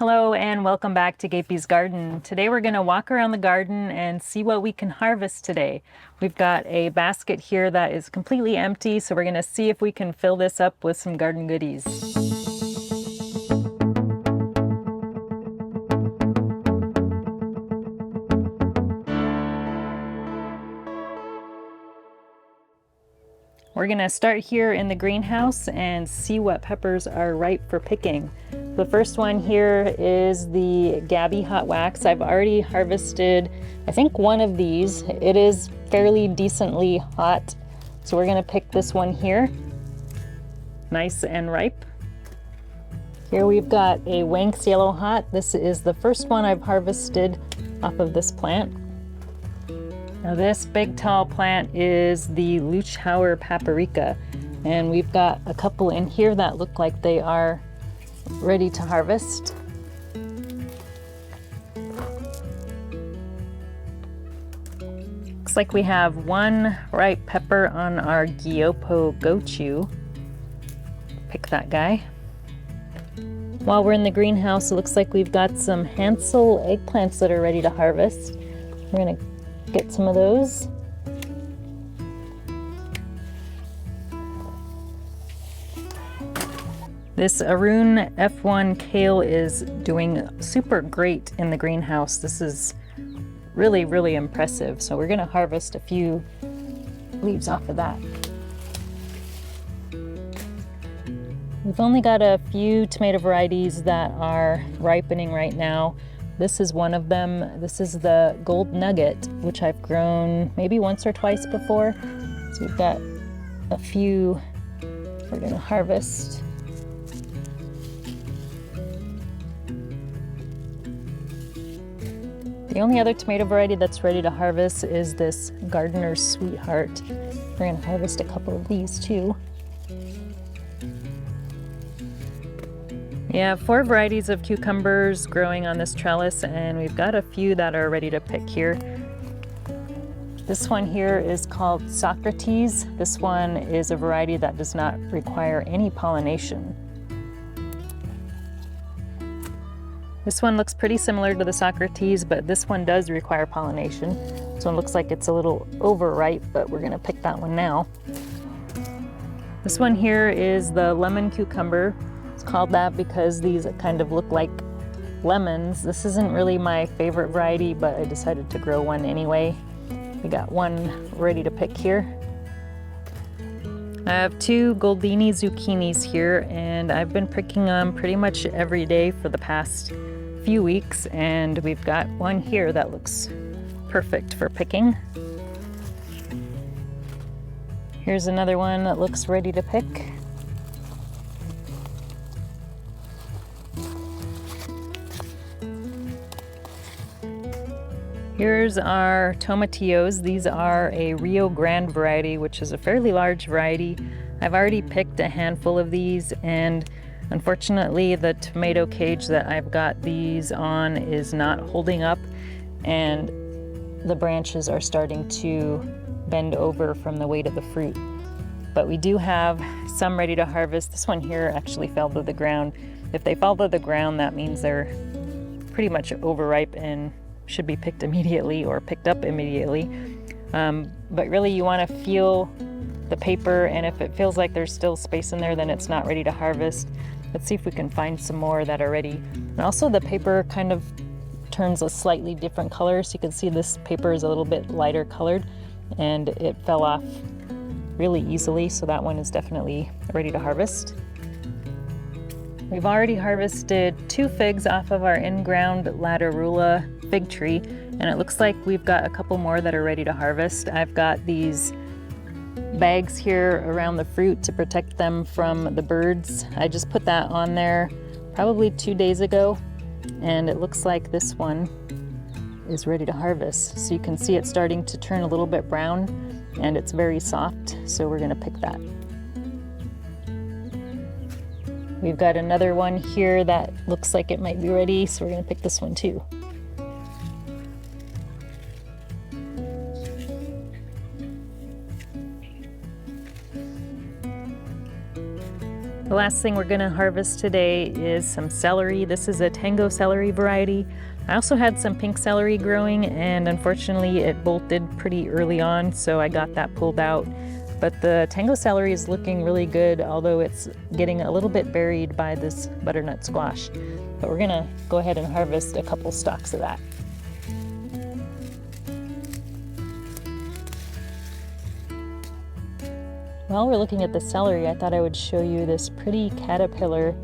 Hello and welcome back to Gapeys Garden. Today we're going to walk around the garden and see what we can harvest today. We've got a basket here that is completely empty, so we're going to see if we can fill this up with some garden goodies. We're going to start here in the greenhouse and see what peppers are ripe for picking. The first one here is the Gaby Hot Wax. I've already harvested, I think, one of these. It is fairly decently hot, so we're going to pick this one here. Nice and ripe. Here we've got a Wanks Yellow Hot. This is the first one I've harvested off of this plant. Now this big tall plant is the Luchhauer Paprika, and we've got a couple in here that look like they are ready to harvest. Looks like we have one ripe pepper on our Gyopo Gochu. Pick that guy. While we're in the greenhouse, it looks like we've got some Hansel eggplants that are ready to harvest. We're gonna get some of those. This Arun F1 kale is doing super great in the greenhouse. This is really, really impressive. So we're gonna harvest a few leaves off of that. We've only got a few tomato varieties that are ripening right now. This is one of them. This is the Gold Nugget, which I've grown maybe once or twice before. So we've got a few we're gonna harvest. The only other tomato variety that's ready to harvest is this Gardener's Sweetheart. We're gonna harvest a couple of these too. We have 4 varieties of cucumbers growing on this trellis, and we've got a few that are ready to pick here. This one here is called Socrates. This one is a variety that does not require any pollination. This one looks pretty similar to the Socrates, but this one does require pollination. So it looks like it's a little overripe, but we're gonna pick that one now. This one here is the lemon cucumber. It's called that because these kind of look like lemons. This isn't really my favorite variety, but I decided to grow one anyway. We got one ready to pick here. I have 2 Goldini zucchinis here, and I've been picking them pretty much every day for the past few weeks, and we've got one here that looks perfect for picking. Here's another one that looks ready to pick. Here's our Tomatillos. These are a Rio Grande variety, which is a fairly large variety. I've already picked a handful of these, and unfortunately the tomato cage that I've got these on is not holding up, and the branches are starting to bend over from the weight of the fruit. But we do have some ready to harvest. This one here actually fell to the ground. If they fall to the ground, that means they're pretty much overripe and should be picked immediately or picked up immediately. But really you want to feel the paper, and if it feels like there's still space in there, then it's not ready to harvest. Let's see if we can find some more that are ready. And also the paper kind of turns a slightly different color, so you can see this paper is a little bit lighter colored, and it fell off really easily, so that one is definitely ready to harvest. We've already harvested 2 figs off of our in-ground Latarula fig tree, and it looks like we've got a couple more that are ready to harvest. I've got these bags here around the fruit to protect them from the birds. I just put that on there probably 2 days ago, and it looks like this one is ready to harvest. So you can see it's starting to turn a little bit brown, and it's very soft, so we're gonna pick that. We've got another one here that looks like it might be ready, so we're gonna pick this one too. The last thing we're going to harvest today is some celery. This is a tango celery variety. I also had some pink celery growing, and unfortunately it bolted pretty early on, so I got that pulled out. But the tango celery is looking really good, although it's getting a little bit buried by this butternut squash. But we're gonna go ahead and harvest a couple stalks of that. While we're looking at the celery, I thought I would show you this pretty caterpillar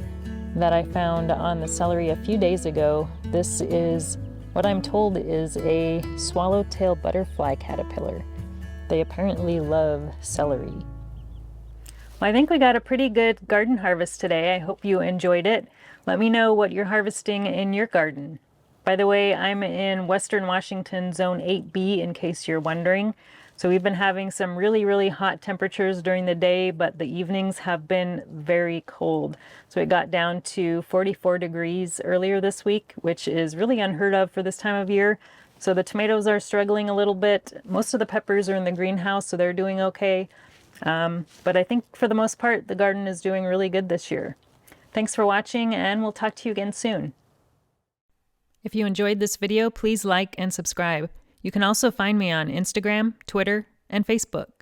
that I found on the celery a few days ago. This is what I'm told is a swallowtail butterfly caterpillar. They apparently love celery. Well, I think we got a pretty good garden harvest today. I hope you enjoyed it. Let me know what you're harvesting in your garden. By the way, I'm in Western Washington, Zone 8B, in case you're wondering. So we've been having some really hot temperatures during the day, but the evenings have been very cold. So it got down to 44 degrees earlier this week, which is really unheard of for this time of year. So the tomatoes are struggling a little bit. Most of the peppers are in the greenhouse, so they're doing okay. But I think for the most part, the garden is doing really good this year. Thanks for watching, and we'll talk to you again soon. If you enjoyed this video, please like and subscribe. You can also find me on Instagram, Twitter, and Facebook.